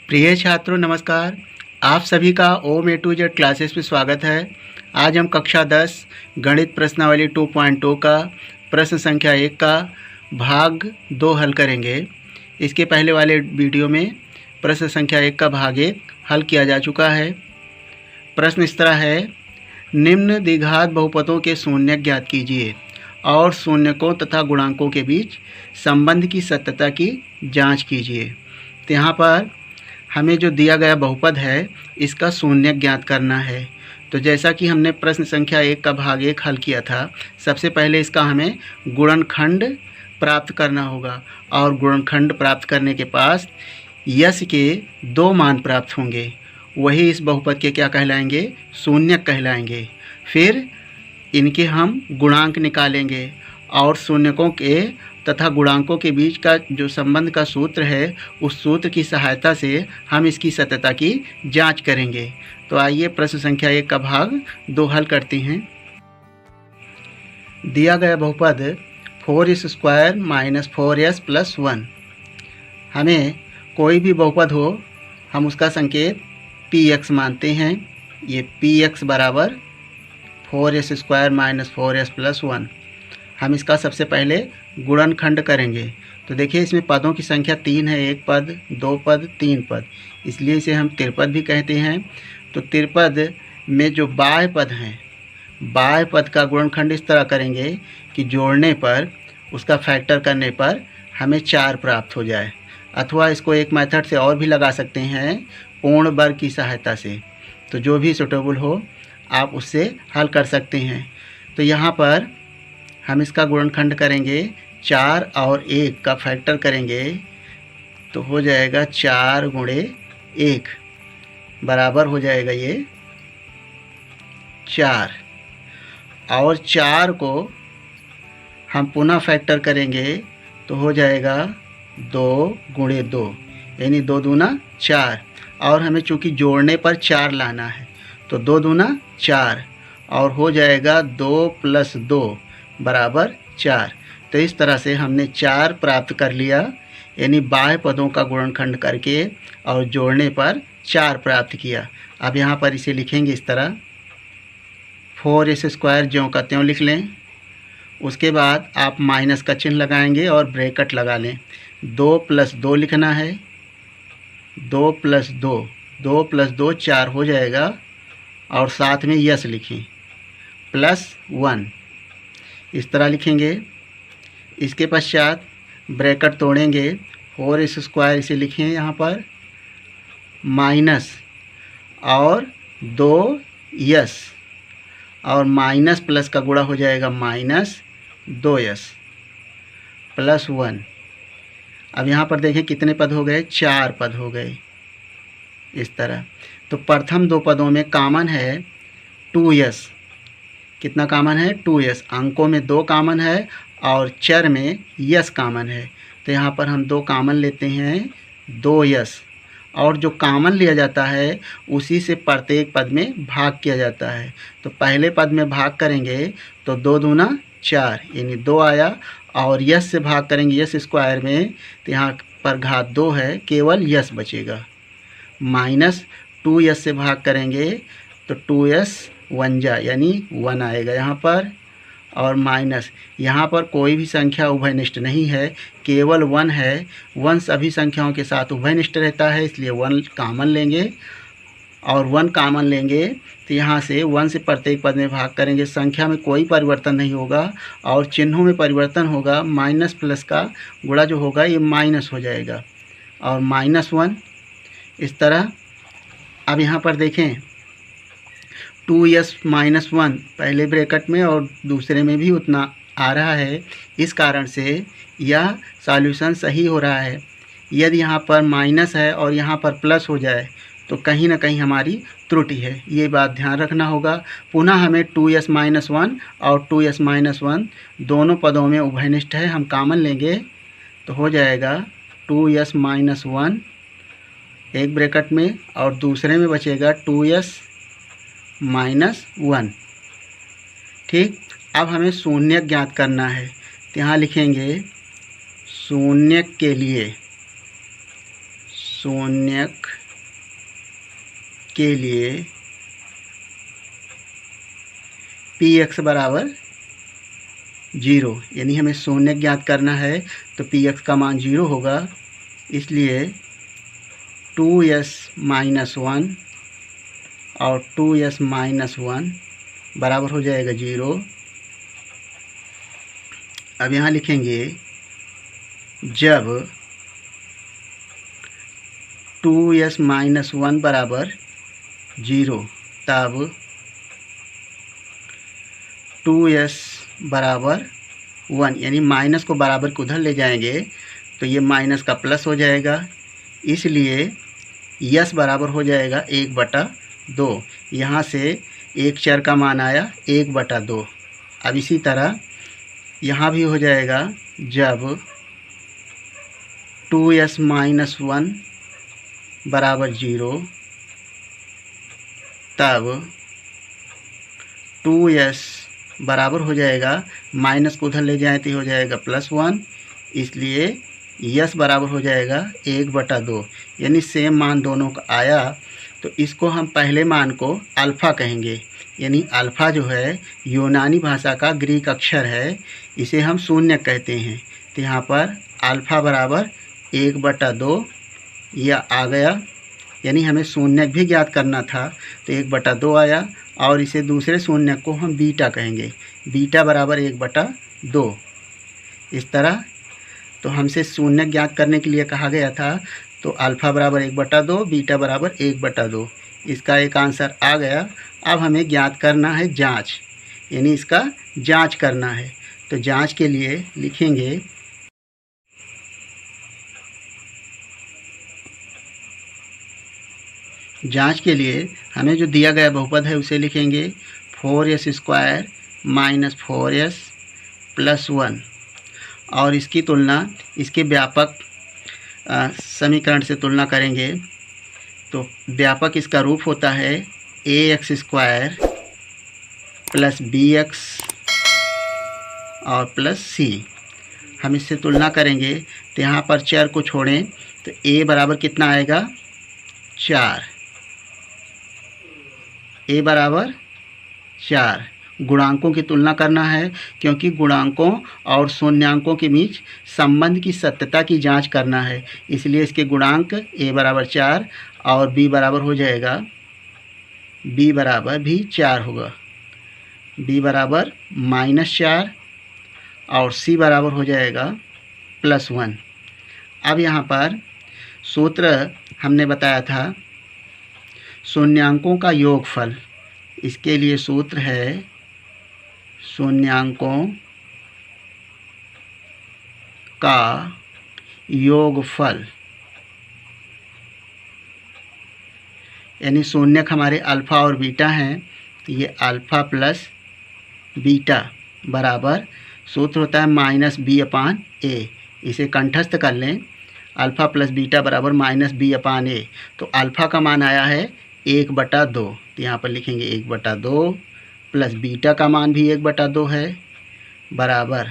प्रिय छात्रों नमस्कार। आप सभी का ओम ए टू जेड क्लासेस में स्वागत है। आज हम कक्षा 10 गणित प्रश्नावली 2.2 का प्रश्न संख्या 1 का भाग 2 हल करेंगे। इसके पहले वाले वीडियो में प्रश्न संख्या 1 का भाग 1 हल किया जा चुका है। प्रश्न इस तरह है, निम्न द्विघात बहुपदों के शून्य ज्ञात कीजिए और शून्यकों तथा गुणांकों के बीच संबंध की सत्यता की जाँच कीजिए। तो यहाँ पर हमें जो दिया गया बहुपद है इसका शून्य ज्ञात करना है। तो जैसा कि हमने प्रश्न संख्या 1 का भाग 1 हल किया था, सबसे पहले इसका हमें गुणनखंड प्राप्त करना होगा और गुणनखंड प्राप्त करने के पास यश के 2 मान प्राप्त होंगे, वही इस बहुपद के क्या कहलाएंगे, शून्य कहलाएंगे। फिर इनके हम गुणांक निकालेंगे और शून्यकों के तथा गुणांकों के बीच का जो संबंध का सूत्र है उस सूत्र की सहायता से हम इसकी सत्यता की जांच करेंगे। तो आइए प्रश्न संख्या 1 का भाग 2 हल करते हैं। दिया गया बहुपद 4s² - 4s + 1। हमें कोई भी बहुपद हो हम उसका संकेत px मानते हैं। ये px बराबर 4s² - 4s + 1। हम इसका सबसे पहले गुणनखंड करेंगे। तो देखिए इसमें पदों की संख्या 3 है, 1 पद, 2 पद, 3 पद, इसलिए इसे हम त्रिपद भी कहते हैं। तो त्रिपद में जो बाह्य पद हैं, बाह्य पद का गुणनखंड इस तरह करेंगे कि जोड़ने पर, उसका फैक्टर करने पर हमें 4 प्राप्त हो जाए। अथवा इसको एक मेथड से और भी लगा सकते हैं, पूर्ण वर्ग की सहायता से। तो जो भी सूटेबल हो आप उससे हल कर सकते हैं। तो यहाँ पर हम इसका गुणनखंड करेंगे, 4 और 1 का फैक्टर करेंगे तो हो जाएगा 4 × 1 बराबर हो जाएगा ये 4। और 4 को हम पुनः फैक्टर करेंगे तो हो जाएगा 2 × 2 यानी 2 दूना 4। और हमें चूँकि जोड़ने पर 4 लाना है तो 2 दूना 4 और हो जाएगा 2 + 2 बराबर 4। तो इस तरह से हमने 4 प्राप्त कर लिया, यानी बाह्य पदों का गुणनखंड करके और जोड़ने पर 4 प्राप्त किया। अब यहाँ पर इसे लिखेंगे इस तरह, 4s² ज्यों का त्यों लिख लें। उसके बाद आप माइनस का चिन्ह लगाएंगे और ब्रैकेट लगा लें। 2 + 2 लिखना है, 2 + 2, 2 + 2 4 हो जाएगा और साथ में यस लिखें +1, इस तरह लिखेंगे। इसके पश्चात ब्रैकेट तोड़ेंगे, 4s² इसे लिखें यहाँ पर माइनस और 2 यस और माइनस प्लस का गुणा हो जाएगा -2s +1। अब यहाँ पर देखें कितने पद हो गए, 4 पद हो गए इस तरह। तो प्रथम 2 पदों में कॉमन है 2s। कितना कॉमन है, 2s। अंकों में 2 कॉमन है और चर में यस कॉमन है। तो यहाँ पर हम 2 कॉमन लेते हैं, 2s। और जो कॉमन लिया जाता है उसी से प्रत्येक पद में भाग किया जाता है। तो पहले पद में भाग करेंगे तो 2 दूना 4 यानी 2 आया और यस से भाग करेंगे s² में तो यहाँ पर घात 2 है, केवल यस बचेगा। -2s से भाग करेंगे तो 2s 1 जा यानी 1 आएगा यहाँ पर। और माइनस, यहाँ पर कोई भी संख्या उभयनिष्ठ नहीं है, केवल 1 है। 1 सभी संख्याओं के साथ उभयनिष्ठ रहता है, इसलिए 1 कॉमन लेंगे। और 1 कॉमन लेंगे तो यहाँ से 1 से प्रत्येक पद में भाग करेंगे, संख्या में कोई परिवर्तन नहीं होगा और चिन्हों में परिवर्तन होगा। माइनस प्लस का गुणा जो होगा ये माइनस हो जाएगा और -1 इस तरह। अब यहाँ पर देखें 2s - 1 पहले ब्रैकेट में और दूसरे में भी उतना आ रहा है, इस कारण से यह सॉल्यूशन सही हो रहा है। यदि यहाँ पर माइनस है और यहाँ पर प्लस हो जाए तो कहीं ना कहीं हमारी त्रुटि है, ये बात ध्यान रखना होगा। पुनः हमें 2s - 1 और 2s - 1 दोनों पदों में उभयनिष्ठ है, हम कॉमन लेंगे तो हो जाएगा 2s - 1 एक ब्रैकेट में और दूसरे में बचेगा 2s - 1। ठीक। अब हमें शून्य ज्ञात करना है तो यहाँ लिखेंगे शून्य के लिए शून्यक के लिए पी एक्स बराबर 0, यानी हमें शून्य ज्ञात करना है तो पी एक्स का मान 0 होगा। इसलिए 2s माइनस 1 और 2s माइनस 1 बराबर हो जाएगा 0। अब यहाँ लिखेंगे जब 2s माइनस 1 बराबर 0 तब 2s बराबर 1, यानी माइनस को बराबर को उधर ले जाएंगे तो ये माइनस का प्लस हो जाएगा। इसलिए यस बराबर हो जाएगा 1/2। यहाँ से एक चर का मान आया 1/2। अब इसी तरह यहाँ भी हो जाएगा जब 2s माइनस 1 बराबर 0 तब 2s बराबर हो जाएगा, माइनस को उधर ले जाएँ तो हो जाएगा +1। इसलिए यस बराबर हो जाएगा 1/2, यानी सेम मान दोनों का आया। तो इसको हम पहले मान को अल्फ़ा कहेंगे, यानी अल्फ़ा जो है यूनानी भाषा का ग्रीक अक्षर है, इसे हम शून्य कहते हैं। तो यहाँ पर अल्फ़ा बराबर 1/2 यह आ गया, यानी हमें शून्य भी ज्ञात करना था तो 1/2 आया। और इसे दूसरे शून्य को हम बीटा कहेंगे, बीटा बराबर 1/2। इस तरह तो हमसे शून्य ज्ञात करने के लिए कहा गया था, तो अल्फ़ा बराबर 1/2, बीटा बराबर 1/2। इसका एक आंसर आ गया। अब हमें ज्ञात करना है जांच, यानी इसका जांच करना है। तो जांच के लिए लिखेंगे जांच के लिए हमें जो दिया गया बहुपद है उसे लिखेंगे 4s² माइनस 4s प्लस 1, और इसकी तुलना इसके व्यापक समीकरण से तुलना करेंगे। तो व्यापक इसका रूप होता है ax² प्लस bx और प्लस c। हम इससे तुलना करेंगे तो यहाँ पर चर को छोड़ें तो a बराबर कितना आएगा 4, a बराबर 4। गुणांकों की तुलना करना है, क्योंकि गुणांकों और शून्यांकों के बीच संबंध की सत्यता की जांच करना है। इसलिए इसके गुणांक a बराबर 4 और b बराबर हो जाएगा, b बराबर भी 4 होगा, b बराबर -4 और c बराबर हो जाएगा +1। अब यहाँ पर सूत्र हमने बताया था शून्यांकों का योगफल। इसके लिए सूत्र है शून्यांकों का योगफल, यानी शून्यक हमारे अल्फ़ा और बीटा हैं, तो ये अल्फ़ा प्लस बीटा बराबर सूत्र होता है -b/a। इसे कंठस्थ कर लें, अल्फ़ा प्लस बीटा बराबर -b/a। तो अल्फ़ा का मान आया है 1/2, तो यहाँ पर लिखेंगे 1/2 प्लस बीटा का मान भी 1/2 है बराबर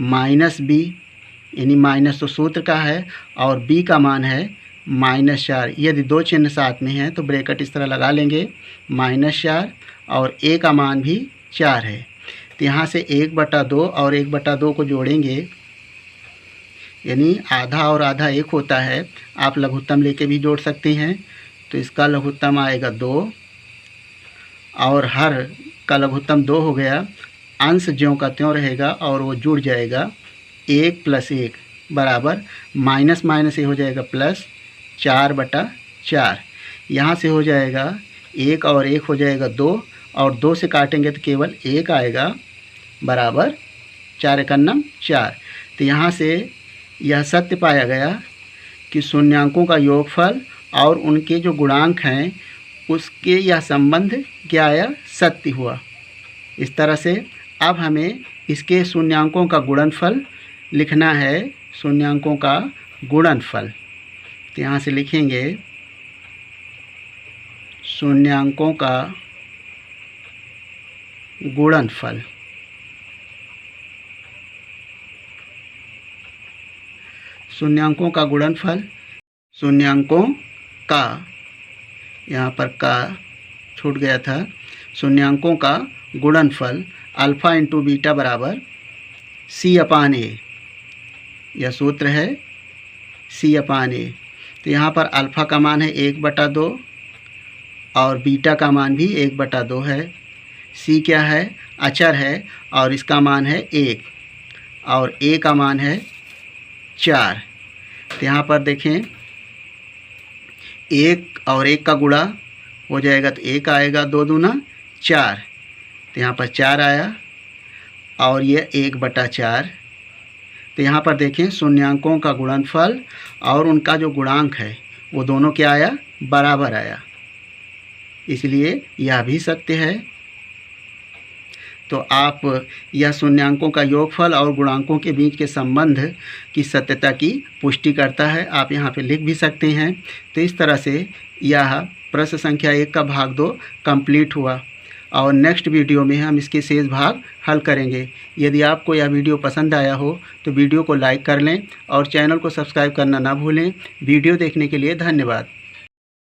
-b, यानी माइनस तो सूत्र का है और b का मान है -4। यदि दो चिन्ह साथ में हैं तो ब्रैकेट इस तरह लगा लेंगे, -4 और a का मान भी 4 है। तो यहाँ से 1/2 और 1/2 को जोड़ेंगे, यानी आधा और आधा 1 होता है। आप लघुत्तम लेके भी जोड़ सकते हैं। तो इसका लघुत्तम आएगा 2 और हर का लघुत्तम 2 हो गया। अंश ज्यों का त्यों रहेगा और वो जुड़ जाएगा। 1 + 1 बराबर माइनस माइनस ये हो जाएगा प्लस 4/4। यहाँ से हो जाएगा 1 और 1 हो जाएगा 2 और 2 से काटेंगे तो केवल 1 आएगा बराबर 4×4। तो यहाँ से यह सत्य पाया गया कि शून्यांकों का योगफल और उनके जो गुणांक हैं उसके यह संबंध क्या आया, सत्य हुआ। इस तरह से अब हमें इसके शून्यांकों का गुणनफल लिखना है, शून्यांकों का गुणनफल। तो यहाँ से लिखेंगे शून्यांकों का गुणनफल। शून्यांकों का गुणनफल शून्यांकों का यहाँ पर का छूट गया था, शून्यांकों का गुणनफल अल्फ़ा इंटू बीटा बराबर C/A। यह सूत्र है C/A। तो यहाँ पर अल्फ़ा का मान है 1/2 और बीटा का मान भी 1/2 है। C क्या है? अचर है और इसका मान है 1 और A का मान है 4। तो यहाँ पर देखें 1 और 1 का गुणा हो जाएगा तो 1 आएगा, 2 दूना 4। तो यहाँ पर 4 आया और ये 1/4। तो यहाँ पर देखें शून्यांकों का गुणनफल और उनका जो गुणांक है वो दोनों क्या आया? बराबर आया, इसलिए यह भी सत्य है। तो आप यह शून्यांकों का योगफल और गुणांकों के बीच के संबंध की सत्यता की पुष्टि करता है। आप यहाँ पे लिख भी सकते हैं। तो इस तरह से यह प्रश्न संख्या 1 का भाग 2 कंप्लीट हुआ और नेक्स्ट वीडियो में हम इसके शेष भाग हल करेंगे। यदि आपको यह वीडियो पसंद आया हो तो वीडियो को लाइक कर लें और चैनल को सब्सक्राइब करना ना भूलें। वीडियो देखने के लिए धन्यवाद।